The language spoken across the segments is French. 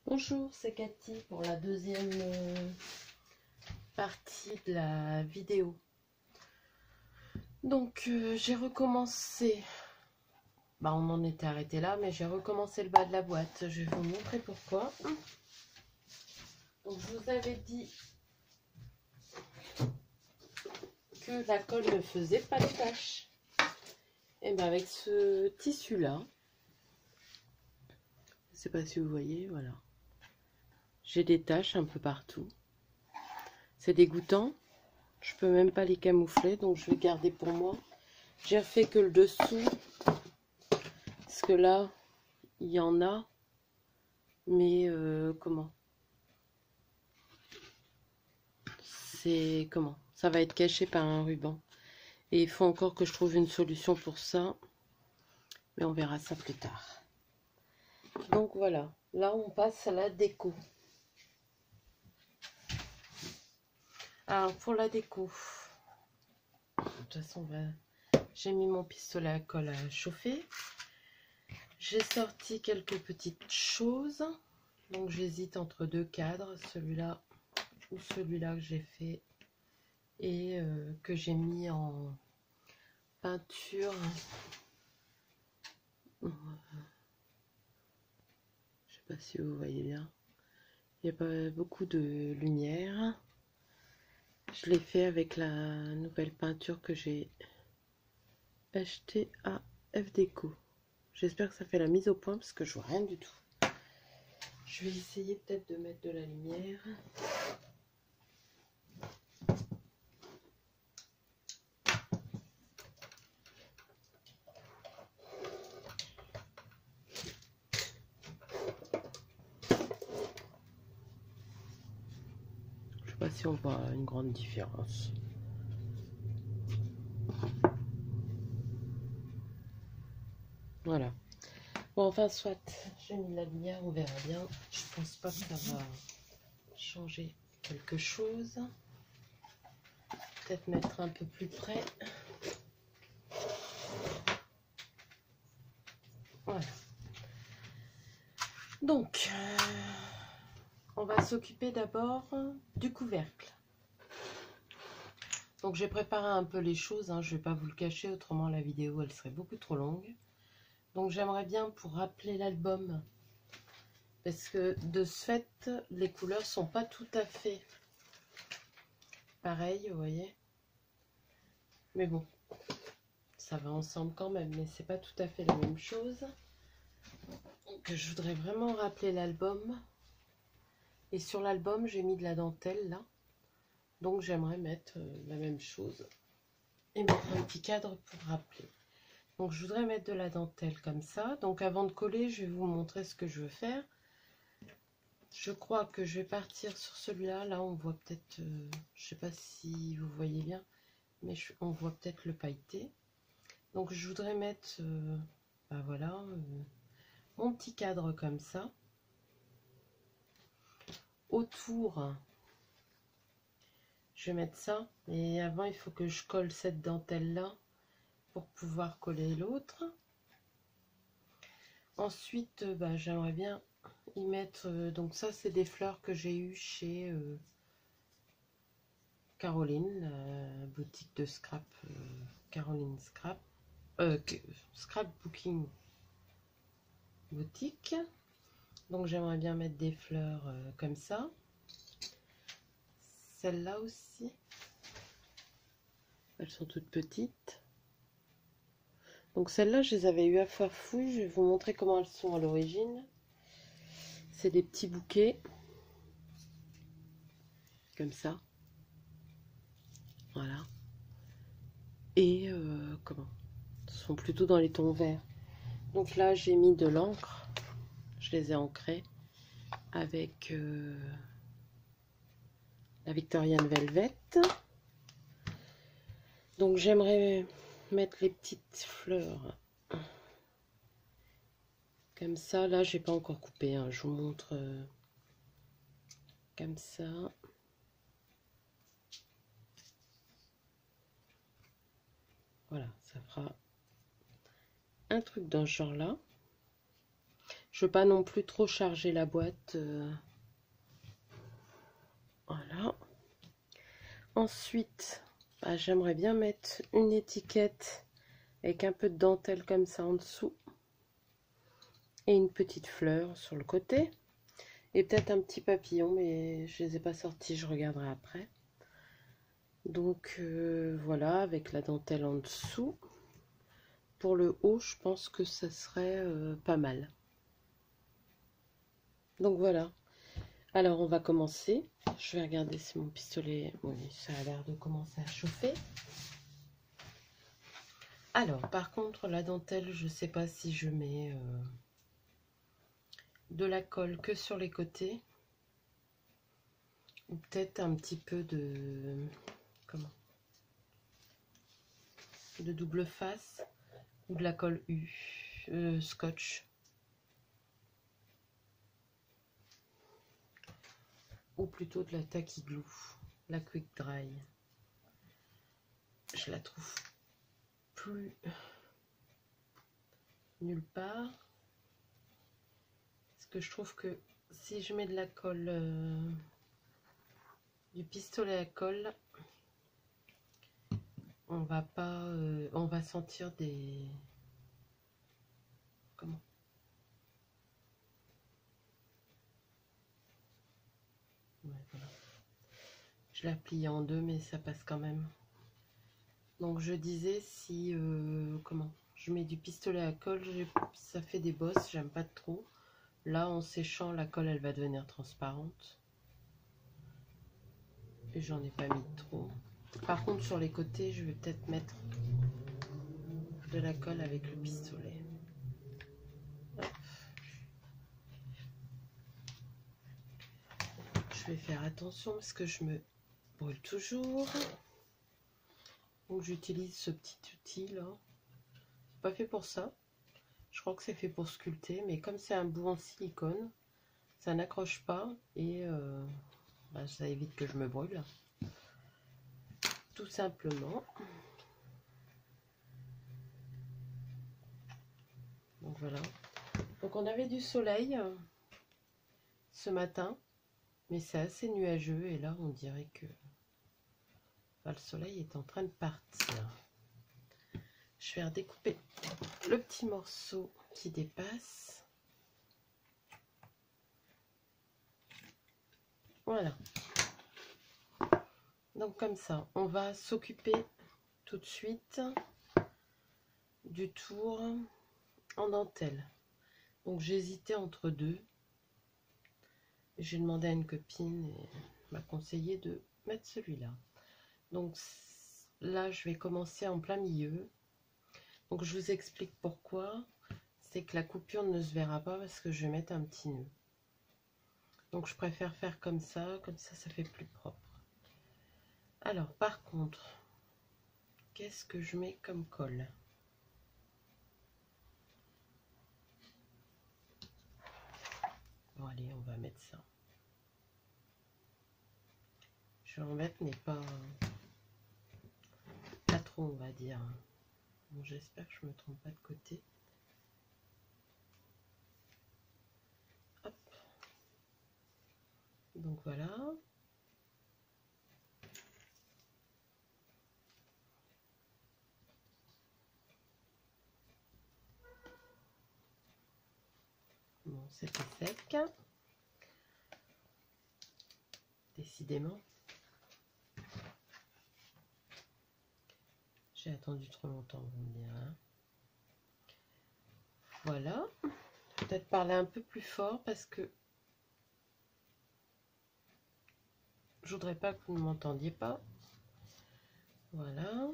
Bonjour, c'est Cathy pour la deuxième partie de la vidéo. Donc j'ai recommencé, on en était arrêté là, mais j'ai recommencé le bas de la boîte. Je vais vous montrer pourquoi. Donc je vous avais dit que la colle ne faisait pas de taches. Et bien avec ce tissu là, je ne sais pas si vous voyez, voilà. J'ai des taches un peu partout. C'est dégoûtant. Je peux même pas les camoufler, donc je vais garder pour moi. J'ai refait que le dessous, parce que là, il y en a, mais ça va être caché par un ruban. Et il faut encore que je trouve une solution pour ça, mais on verra ça plus tard. Donc voilà, là on passe à la déco. Alors pour la déco, de toute façon, j'ai mis mon pistolet à colle à chauffer. J'ai sorti quelques petites choses. Donc j'hésite entre deux cadres, celui-là ou celui-là que j'ai fait et que j'ai mis en peinture. Je sais pas si vous voyez bien. Il n'y a pas beaucoup de lumière. Je l'ai fait avec la nouvelle peinture que j'ai achetée à FDeco. J'espère que ça fait la mise au point parce que je vois rien du tout. Je vais essayer peut-être de mettre de la lumière. Je sais pas si on voit une grande différence. Voilà. Bon, enfin, soit. J'ai mis de la lumière, on verra bien. Je pense pas que ça va changer quelque chose. Peut-être mettre un peu plus près. Voilà. Donc, on va s'occuper d'abord du couvercle. Donc, j'ai préparé un peu les choses. Je ne vais pas vous le cacher, autrement la vidéo, elle serait beaucoup trop longue. Donc, j'aimerais bien, pour rappeler l'album, parce que de ce fait, les couleurs sont pas tout à fait pareilles, vous voyez. Mais bon, ça va ensemble quand même, mais c'est pas tout à fait la même chose. Donc, je voudrais vraiment rappeler l'album. Et sur l'album, j'ai mis de la dentelle là. Donc, j'aimerais mettre la même chose et mettre un petit cadre pour rappeler. Donc, je voudrais mettre de la dentelle comme ça. Donc, avant de coller, je vais vous montrer ce que je veux faire. Je crois que je vais partir sur celui-là. Là, on voit peut-être, je sais pas si vous voyez bien, mais on voit peut-être le pailleté. Donc, je voudrais mettre, voilà, mon petit cadre comme ça. Autour, je vais mettre ça. Et avant, il faut que je colle cette dentelle-là pour pouvoir coller l'autre. Ensuite, j'aimerais bien y mettre, donc ça c'est des fleurs que j'ai eues chez Caroline, la boutique de scrap, Caroline Scrap, Scrapbooking boutique. Donc j'aimerais bien mettre des fleurs comme ça. Celles-là aussi, elles sont toutes petites. Donc celles-là, je les avais eues à Farfouille. Je vais vous montrer comment elles sont à l'origine. C'est des petits bouquets comme ça. Voilà. Et sont plutôt dans les tons verts. Donc là, j'ai mis de l'encre. Je les ai ancrés avec la Victorian Velvet. Donc j'aimerais mettre les petites fleurs comme ça. Là, j'ai pas encore coupé. Je vous montre comme ça. Voilà, ça fera un truc dans ce genre là. Je veux pas non plus trop charger la boîte. Voilà. Ensuite, bah, j'aimerais bien mettre une étiquette avec un peu de dentelle comme ça en dessous. Et une petite fleur sur le côté. Et peut-être un petit papillon, mais je les ai pas sortis, je regarderai après. Donc voilà, avec la dentelle en dessous. Pour le haut, je pense que ça serait pas mal. Donc voilà. Alors on va commencer. Je vais regarder si mon pistolet... Oui, ça a l'air de commencer à chauffer. Alors, par contre, la dentelle, je sais pas si je mets de la colle que sur les côtés. Ou peut-être un petit peu de... Comment? De double face. Ou de la colle U. Scotch. Ou plutôt de la Tacky Glue. La Quick Dry. Je la trouve plus nulle part. Parce que je trouve que si je mets de la colle, du pistolet à colle, on va pas, on va sentir des... Comment? Ouais, voilà. Je la plie en deux, mais ça passe quand même. Donc je disais si, comment? Je mets du pistolet à colle, ça fait des bosses, j'aime pas trop. Là, en séchant, la colle, elle va devenir transparente. Et j'en ai pas mis trop. Par contre, sur les côtés, je vais peut-être mettre de la colle avec le pistolet. Hop. Je vais faire attention parce que je me brûle toujours. Donc j'utilise ce petit outil là. C'est pas fait pour ça. Je crois que c'est fait pour sculpter, mais comme c'est un bout en silicone, ça n'accroche pas et bah, ça évite que je me brûle. Tout simplement. Donc voilà. Donc on avait du soleil ce matin, mais c'est assez nuageux et là on dirait que bah, le soleil est en train de partir. Je vais redécouper le petit morceau qui dépasse. Voilà. Donc comme ça, on va s'occuper tout de suite du tour en dentelle. Donc j'hésitais entre deux. J'ai demandé à une copine et m'a conseillé de mettre celui-là. Donc là, je vais commencer en plein milieu. Donc je vous explique pourquoi. C'est que la coupure ne se verra pas parce que je vais mettre un petit nœud. Donc je préfère faire comme ça ça fait plus propre. Alors par contre, qu'est-ce que je mets comme colle? Bon allez, on va mettre ça. Je vais en mettre, mais pas trop, on va dire. Bon, j'espère que je me trompe pas de côté. Hop. Donc voilà. Bon, c'était sec. Décidément. J'ai attendu trop longtemps, vous me direz. Hein. Voilà. Peut-être parler un peu plus fort parce que je voudrais pas que vous ne m'entendiez pas. Voilà.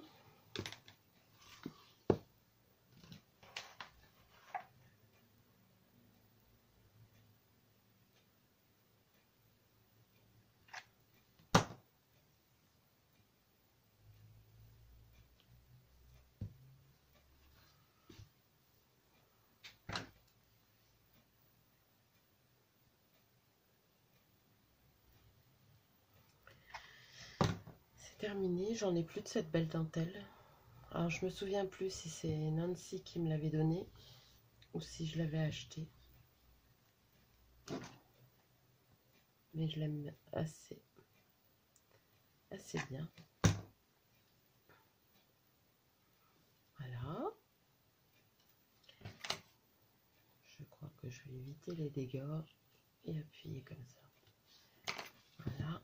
Terminé, j'en ai plus de cette belle dentelle. Alors je me souviens plus si c'est Nancy qui me l'avait donnée ou si je l'avais acheté. Mais je l'aime assez bien. Voilà. Je crois que je vais éviter les dégâts et appuyer comme ça. Voilà.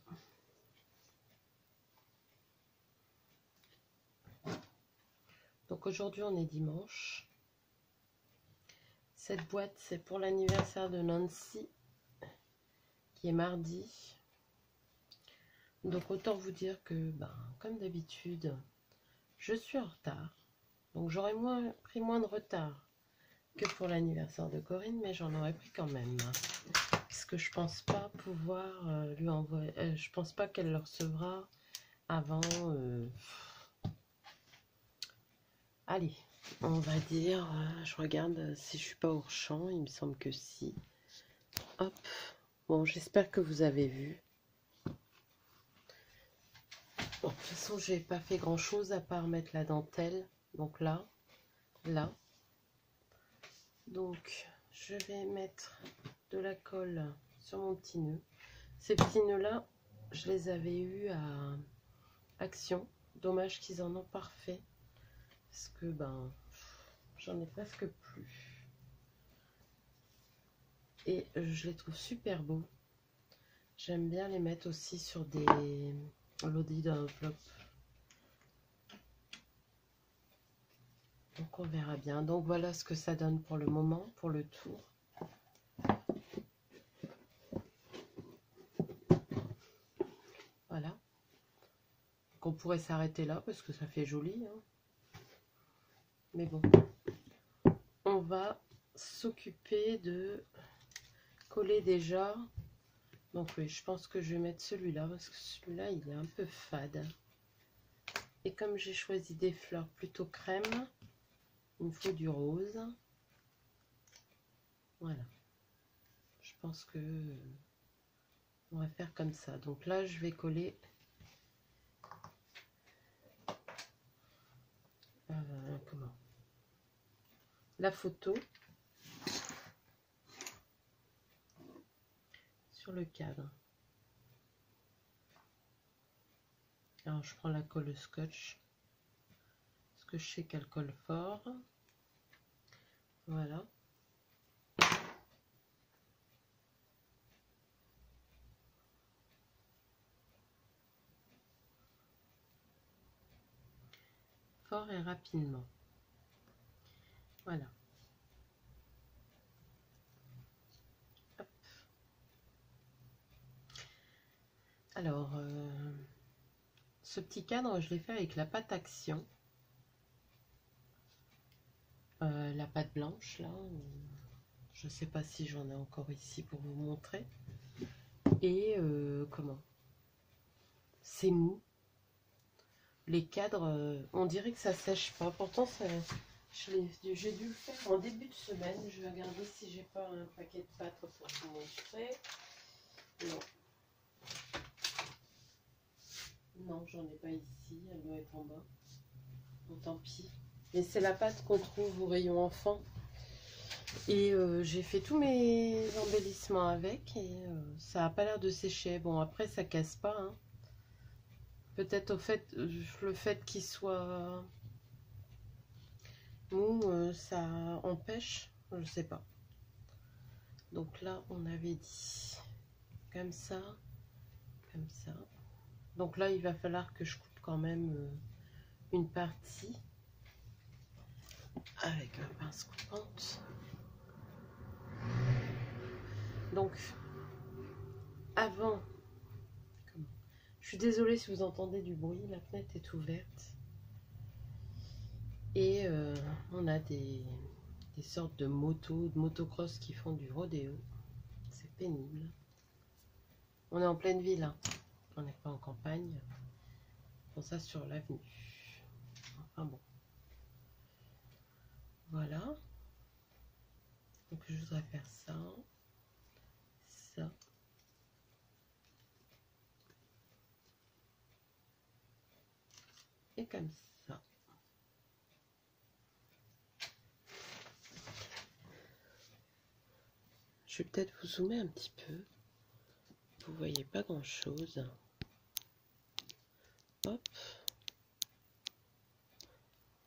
Donc aujourd'hui on est dimanche. Cette boîte c'est pour l'anniversaire de Nancy qui est mardi. Donc autant vous dire que comme d'habitude je suis en retard. Donc j'aurais pris moins de retard que pour l'anniversaire de Corinne, mais j'en aurais pris quand même. Parce que je pense pas pouvoir lui envoyer. Je pense pas qu'elle le recevra avant. Allez, on va dire. Je regarde si je suis pas hors champ. Il me semble que si. Hop. Bon, j'espère que vous avez vu. Bon, de toute façon, j'ai pas fait grand chose à part mettre la dentelle. Donc là. Donc, je vais mettre de la colle sur mon petit nœud. Ces petits nœuds-là, je les avais eus à Action. Dommage qu'ils en ont pas refait. Parce que, j'en ai presque plus. Et je les trouve super beaux. J'aime bien les mettre aussi sur des lodis d'enveloppe. Donc on verra bien. Donc voilà ce que ça donne pour le moment, pour le tour. Voilà. Donc on pourrait s'arrêter là parce que ça fait joli. Hein. Mais bon. On va s'occuper de coller déjà. Donc oui, je pense que je vais mettre celui-là parce que celui-là, il est un peu fade. Et comme j'ai choisi des fleurs plutôt crème, il me faut du rose. Voilà. Je pense que on va faire comme ça. Donc là, je vais coller la photo sur le cadre. Alors, je prends la colle scotch parce que je sais qu'elle colle fort. Voilà. Fort et rapidement. Voilà. Hop. Alors, ce petit cadre, je l'ai fait avec la pâte Action. La pâte blanche, là. Je ne sais pas si j'en ai encore ici pour vous montrer. Et c'est mou. Les cadres, on dirait que ça sèche pas. Pourtant, j'ai dû le faire en début de semaine. Je vais regarder si j'ai pas un paquet de pâtes pour vous montrer. Non. Non, j'en ai pas ici. Elle doit être en bas. Bon, tant pis. Mais c'est la pâte qu'on trouve au rayon enfant. Et j'ai fait tous mes embellissements avec. Et ça n'a pas l'air de sécher. Bon, après, ça casse pas. Hein. Peut-être le fait qu'il soit mou, ça empêche. Je sais pas. Donc là, on avait dit comme ça. Comme ça. Donc là, il va falloir que je coupe quand même une partie avec ma pince coupante. Donc, avant, je suis désolée si vous entendez du bruit, la fenêtre est ouverte. Et on a des sortes de motocross qui font du rodéo. C'est pénible. On est en pleine ville, hein. On n'est pas en campagne. On ça sur l'avenue. Enfin bon. Voilà. Donc je voudrais faire ça. Ça. Et comme ça. Je je vais peut-être vous zoomer un petit peu. Vous voyez pas grand chose. Hop.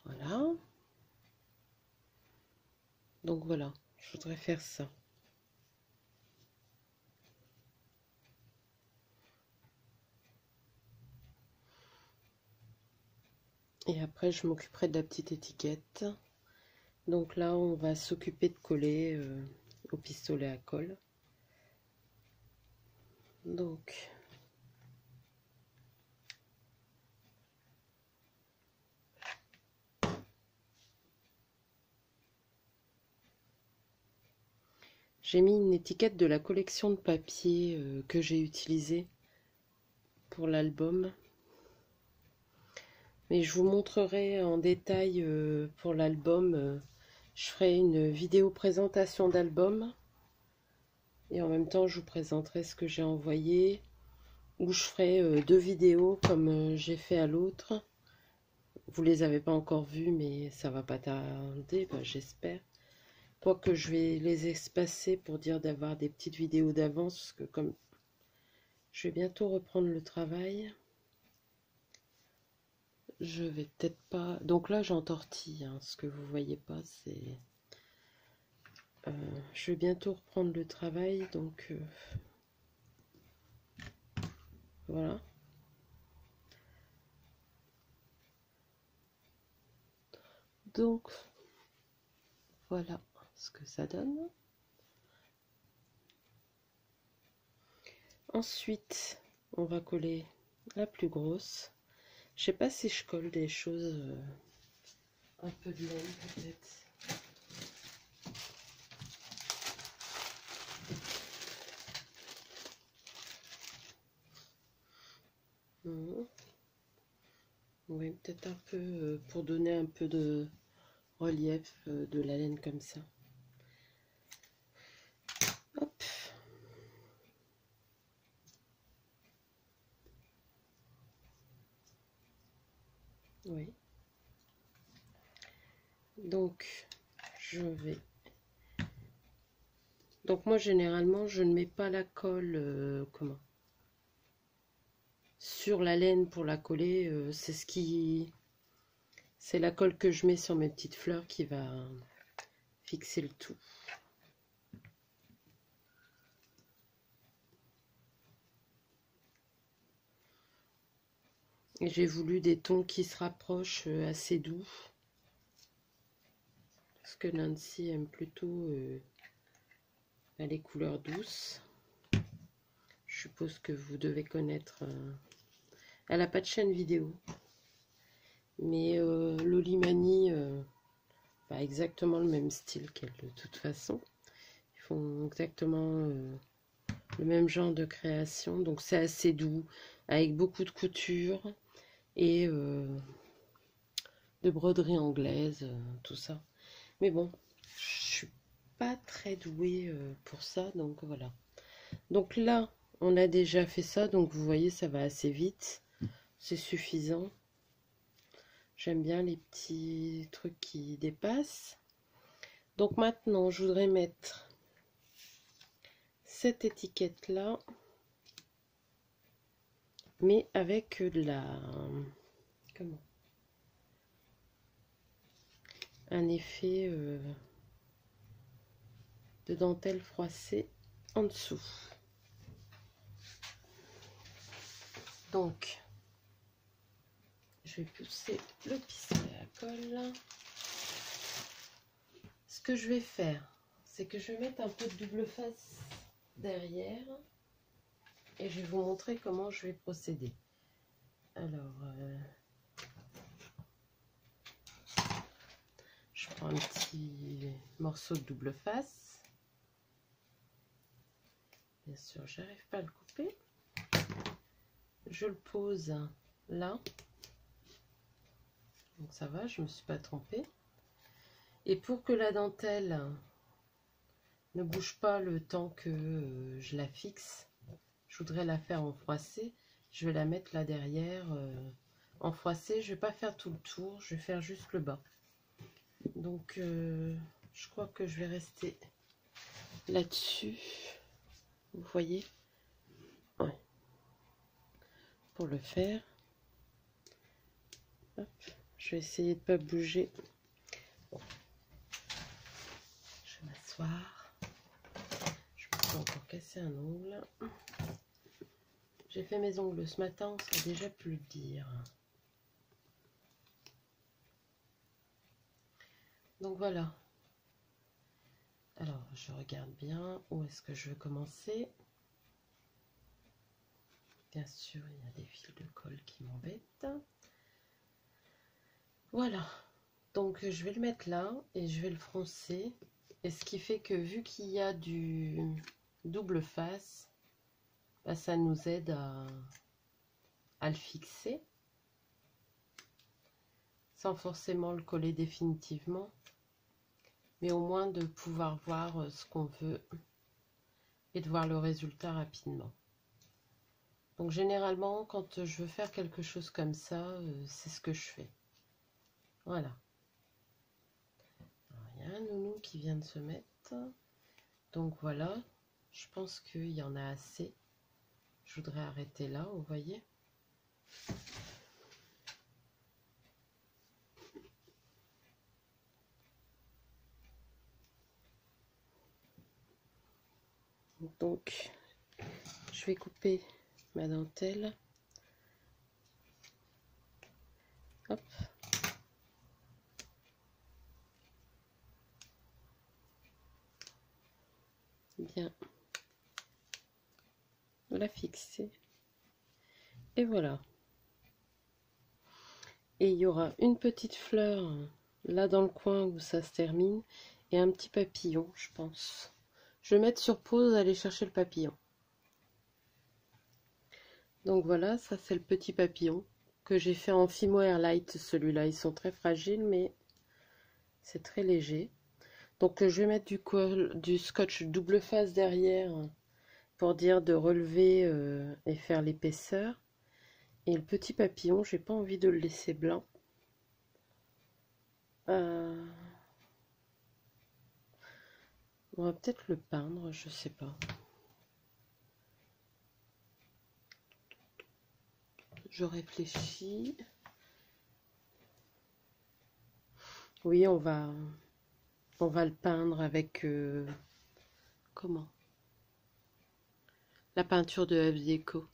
Voilà. Donc voilà, je voudrais faire ça. Et après, je m'occuperai de la petite étiquette. Donc là, on va s'occuper de coller au pistolet à colle. Donc, j'ai mis une étiquette de la collection de papier que j'ai utilisée pour l'album. Mais je vous montrerai en détail pour l'album. Je ferai une vidéo présentation d'album. Et en même temps, je vous présenterai ce que j'ai envoyé. Ou je ferai 2 vidéos comme j'ai fait à l'autre. Vous les avez pas encore vues, mais ça va pas tarder, ben, j'espère. Quoique je vais les espacer pour dire d'avoir des petites vidéos d'avance, parce que comme je vais bientôt reprendre le travail, je vais peut-être pas... Donc là, j'entortille, hein, ce que vous voyez pas, c'est... je vais bientôt reprendre le travail, donc... voilà. Donc, voilà ce que ça donne. Ensuite, on va coller la plus grosse. Je sais pas si je colle des choses... un peu de laine peut-être. Oui, peut-être un peu pour donner un peu de relief de la laine comme ça. Hop. Oui. Donc, je vais... Donc moi, généralement, je ne mets pas la colle, comment? Sur la laine pour la coller. C'est ce qui... C'est la colle que je mets sur mes petites fleurs qui va fixer le tout. Et j'ai voulu des tons qui se rapprochent assez doux. Parce que Nancy aime plutôt les couleurs douces. Je suppose que vous devez connaître. Elle n'a pas de chaîne vidéo. Mais Lolimani, pas exactement le même style qu'elle de toute façon. Ils font exactement le même genre de création. Donc c'est assez doux, avec beaucoup de couture et de broderie anglaise, tout ça. Mais bon, je suis pas très douée pour ça, donc voilà. Donc là, on a déjà fait ça, donc vous voyez, ça va assez vite. C'est suffisant. J'aime bien les petits trucs qui dépassent. Donc maintenant, je voudrais mettre cette étiquette-là, mais avec la... Comment? Un effet de dentelle froissée en dessous. Donc, je vais pousser le pistolet à colle. Ce que je vais faire, c'est que je vais mettre un peu de double face derrière et je vais vous montrer comment je vais procéder. Alors, je prends un petit morceau de double face. Bien sûr, j'arrive pas à le couper. Je le pose là. Donc ça va, je me suis pas trompée. Et pour que la dentelle ne bouge pas le temps que je la fixe, je voudrais la faire en froissée. Je vais la mettre là derrière en froissée. Je vais pas faire tout le tour, je vais faire juste le bas. Donc je crois que je vais rester là-dessus. Vous voyez? Ouais. Pour le faire. Hop. Je vais essayer de ne pas bouger. Bon. Je vais m'asseoir. Je me suis encore cassé un ongle. J'ai fait mes ongles ce matin, on serait déjà pu le dire. Donc voilà. Alors, je regarde bien où est-ce que je veux commencer. Bien sûr, il y a des fils de colle qui m'embêtent. Voilà. Donc, je vais le mettre là et je vais le froncer. Et ce qui fait que vu qu'il y a du double face, bah, ça nous aide à le fixer. Sans forcément le coller définitivement. Mais au moins de pouvoir voir ce qu'on veut et de voir le résultat rapidement. Donc généralement quand je veux faire quelque chose comme ça, c'est ce que je fais. Voilà. Alors, il y a un nounou qui vient de se mettre. Donc voilà, je pense qu'il y en a assez. Je voudrais arrêter là, vous voyez. Donc, je vais couper ma dentelle. Hop. Bien. La fixer. Et voilà. Et il y aura une petite fleur là dans le coin où ça se termine. Et un petit papillon, je pense. Je vais mettre sur pause, aller chercher le papillon. Donc voilà, ça c'est le petit papillon que j'ai fait en Fimo Airlight. Celui-là, ils sont très fragiles, mais c'est très léger. Donc je vais mettre du scotch double face derrière pour dire de relever et faire l'épaisseur. Et le petit papillon, j'ai pas envie de le laisser blanc. On va peut-être le peindre, je sais pas. Je réfléchis. Oui, on va le peindre avec comment? La peinture de F Déco.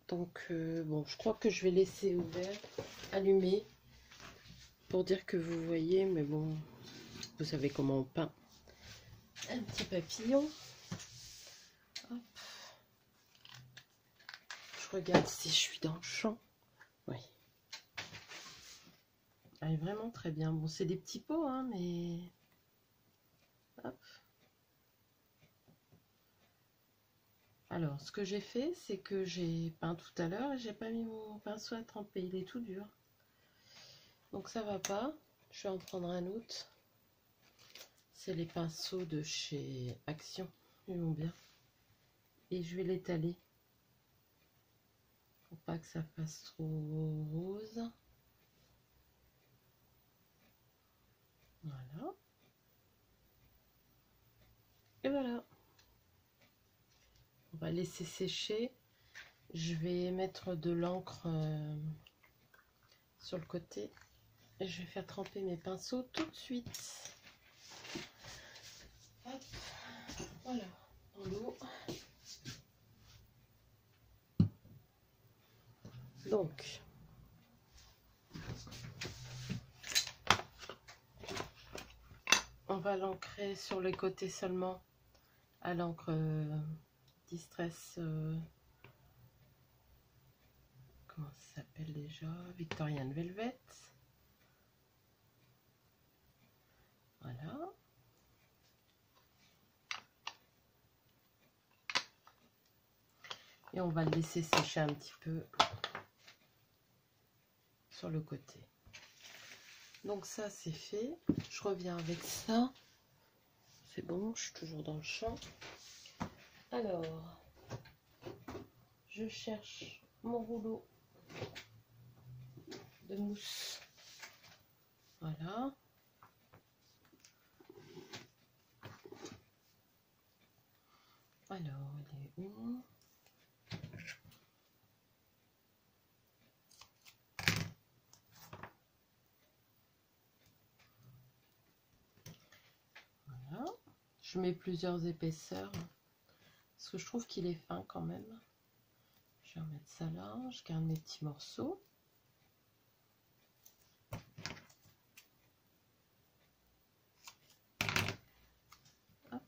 Donc bon, je crois que je vais laisser ouvert, allumé, pour dire que vous voyez, mais bon, vous savez comment on peint. Un petit papillon. Hop. Je regarde si je suis dans le champ. Oui. Elle est vraiment très bien. Bon, c'est des petits pots, hein, mais... Hop. Alors, ce que j'ai fait, c'est que j'ai peint tout à l'heure et j'ai pas mis mon pinceau à tremper. Il est tout dur. Donc ça va pas. Je vais en prendre un autre. C'est les pinceaux de chez Action. Ils vont bien. Et je vais l'étaler. Pour pas que ça fasse trop rose. Voilà. Et voilà. On va laisser sécher. Je vais mettre de l'encre sur le côté. Et je vais faire tremper mes pinceaux tout de suite. Hop. Voilà. Dans l'eau. Donc. On va l'ancrer sur les côtés seulement à l'encre Distress. Comment ça s'appelle déjà? Victorian Velvet. Voilà. Et on va le laisser sécher un petit peu sur le côté. Donc ça c'est fait. Je reviens avec ça. C'est bon, je suis toujours dans le champ. Alors, je cherche mon rouleau de mousse. Voilà. Alors, il est où? Voilà. Je mets plusieurs épaisseurs parce que je trouve qu'il est fin quand même. Je vais remettre ça là. Je garde mes petits morceaux. Hop.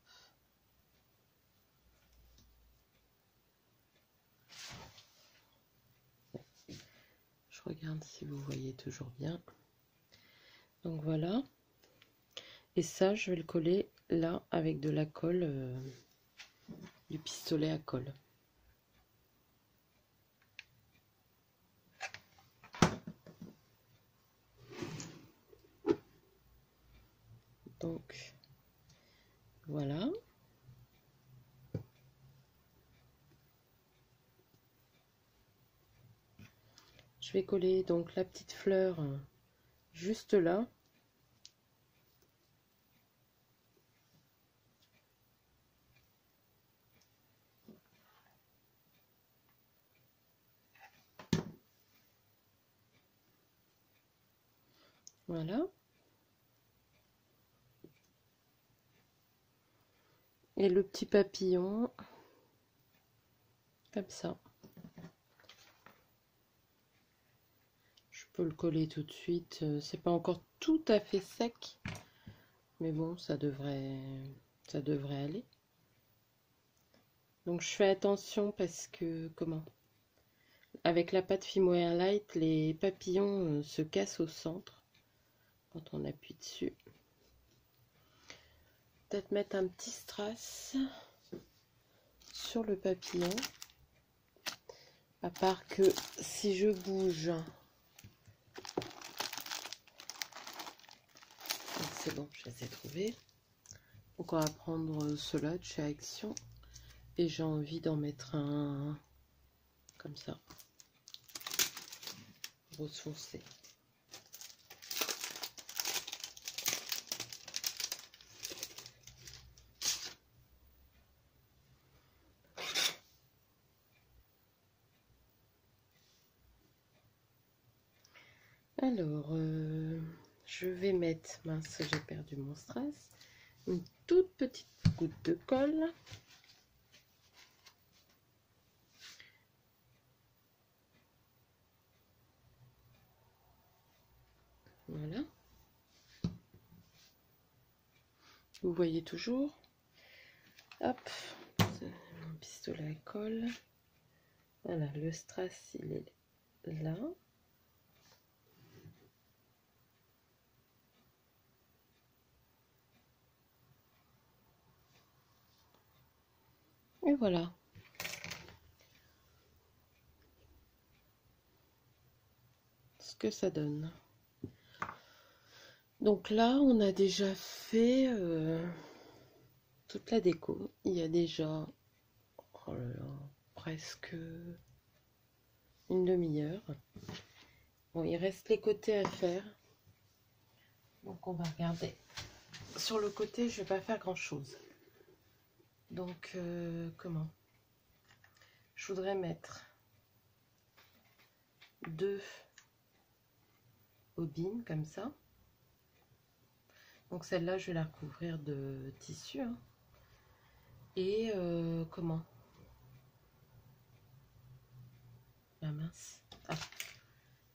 Je regarde si vous voyez toujours bien. Donc voilà. Et ça, je vais le coller là avec de la colle, du pistolet à colle. Donc voilà. Je vais coller donc la petite fleur juste là. Voilà. Et le petit papillon, comme ça. Je peux le coller tout de suite. C'est pas encore tout à fait sec, mais bon, ça devrait aller. Donc je fais attention parce que, comment? Avec la pâte Fimo Airlight, les papillons se cassent au centre quand on appuie dessus. Peut-être mettre un petit strass sur le papillon. À part que si je bouge, c'est bon, je les ai trouvés. Donc on va prendre ceux-là de chez Action. Et j'ai envie d'en mettre un comme ça. Rose foncé. Alors, je vais mettre, mince, j'ai perdu mon strass, une toute petite goutte de colle. Voilà. Vous voyez toujours. Hop, mon pistolet à colle. Voilà, le strass, il est là. Et voilà. Ce que ça donne. Donc là, on a déjà fait toute la déco. Il y a déjà oh là là, presque une demi-heure. Bon, il reste les côtés à faire. Donc on va regarder. Sur le côté, je vais pas faire grand-chose. Donc, comment? Je voudrais mettre 2 bobines comme ça. Donc celle-là, je vais la recouvrir de tissu. Hein. Et comment? Ah mince. Ah.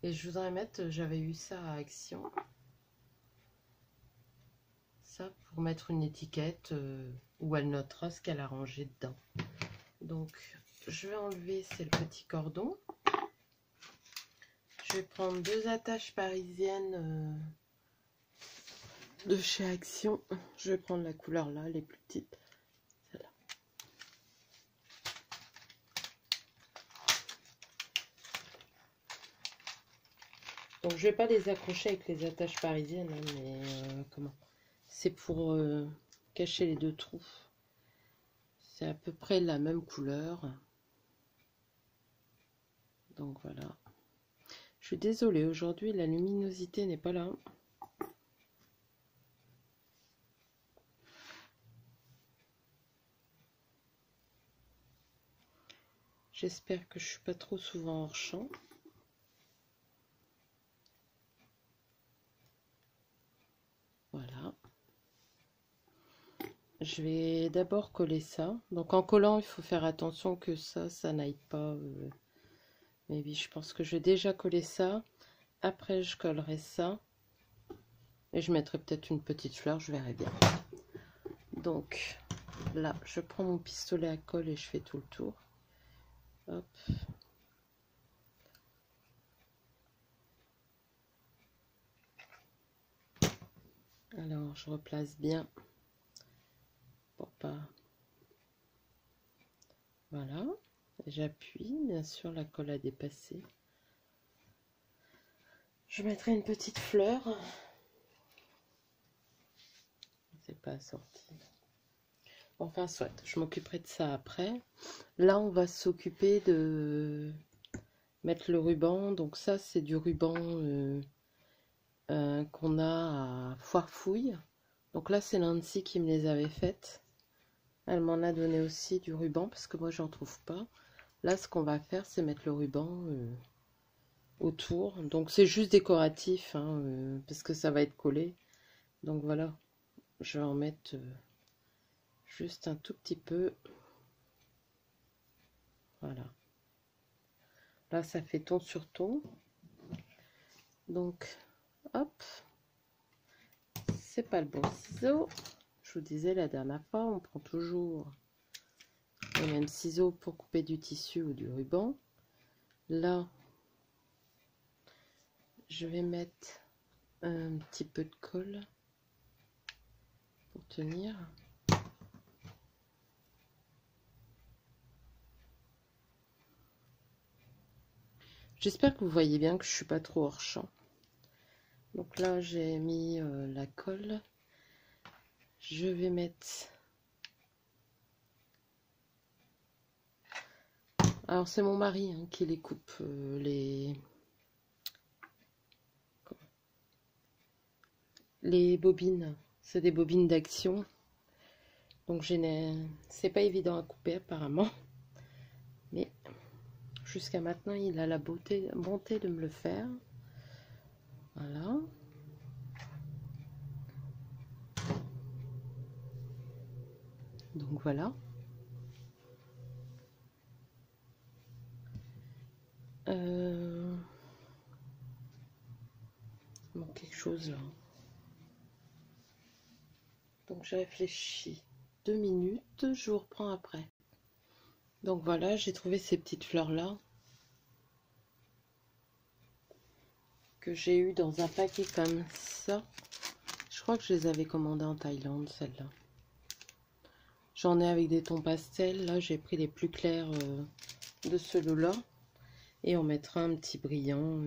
Et je voudrais mettre, j'avais eu ça à Action. Ça pour mettre une étiquette où elle notera ce qu'elle a rangé dedans. Donc je vais enlever, c'est le petit cordon. Je vais prendre 2 attaches parisiennes de chez Action. Je vais prendre la couleur là, les plus petites. Celle-là. Donc je vais pas les accrocher avec les attaches parisiennes, hein, mais comment? C'est pour cacher les 2 trous. C'est à peu près la même couleur. Donc voilà. Je suis désolée, aujourd'hui la luminosité n'est pas là. J'espère que je suis pas trop souvent hors champ. Voilà. Je vais d'abord coller ça. Donc en collant, il faut faire attention que ça n'aille pas. Mais oui, je pense que je vais déjà coller ça. Après, je collerai ça. Et je mettrai peut-être une petite fleur, je verrai bien. Donc là, je prends mon pistolet à colle et je fais tout le tour. Hop. Alors, je replace bien pour pas... Voilà. J'appuie, bien sûr, la colle a dépassé. Je mettrai une petite fleur. C'est pas assorti. Enfin, soit, je m'occuperai de ça après. Là, on va s'occuper de mettre le ruban. Donc ça, c'est du ruban qu'on a à Foire Fouille. Donc là, c'est Nancy qui me les avait faites. Elle m'en a donné aussi du ruban parce que moi, j'en trouve pas. Là, ce qu'on va faire, c'est mettre le ruban autour. Donc c'est juste décoratif, hein, parce que ça va être collé. Donc voilà, je vais en mettre juste un tout petit peu. Voilà. Là, ça fait ton sur ton. Donc, hop. C'est pas le bon ciseau. Je vous disais la dernière fois, on prend toujours les mêmes ciseaux pour couper du tissu ou du ruban. Là, je vais mettre un petit peu de colle pour tenir. J'espère que vous voyez bien que je suis pas trop hors champ. Donc là, j'ai mis la colle. Je vais mettre... Alors, c'est mon mari hein, qui les coupe, les bobines. C'est des bobines d'action. Donc, c'est pas évident à couper apparemment. Mais jusqu'à maintenant, il a la bonté de me le faire. Voilà. Donc voilà. Il manque quelque chose là. Donc j'ai réfléchi 2 minutes, je vous reprends après. Donc voilà, j'ai trouvé ces petites fleurs là que j'ai eu dans un paquet comme ça. Je crois que je les avais commandées en Thaïlande, celles-là. J'en ai avec des tons pastels. Là, j'ai pris les plus clairs de celui-là. Et on mettra un petit brillant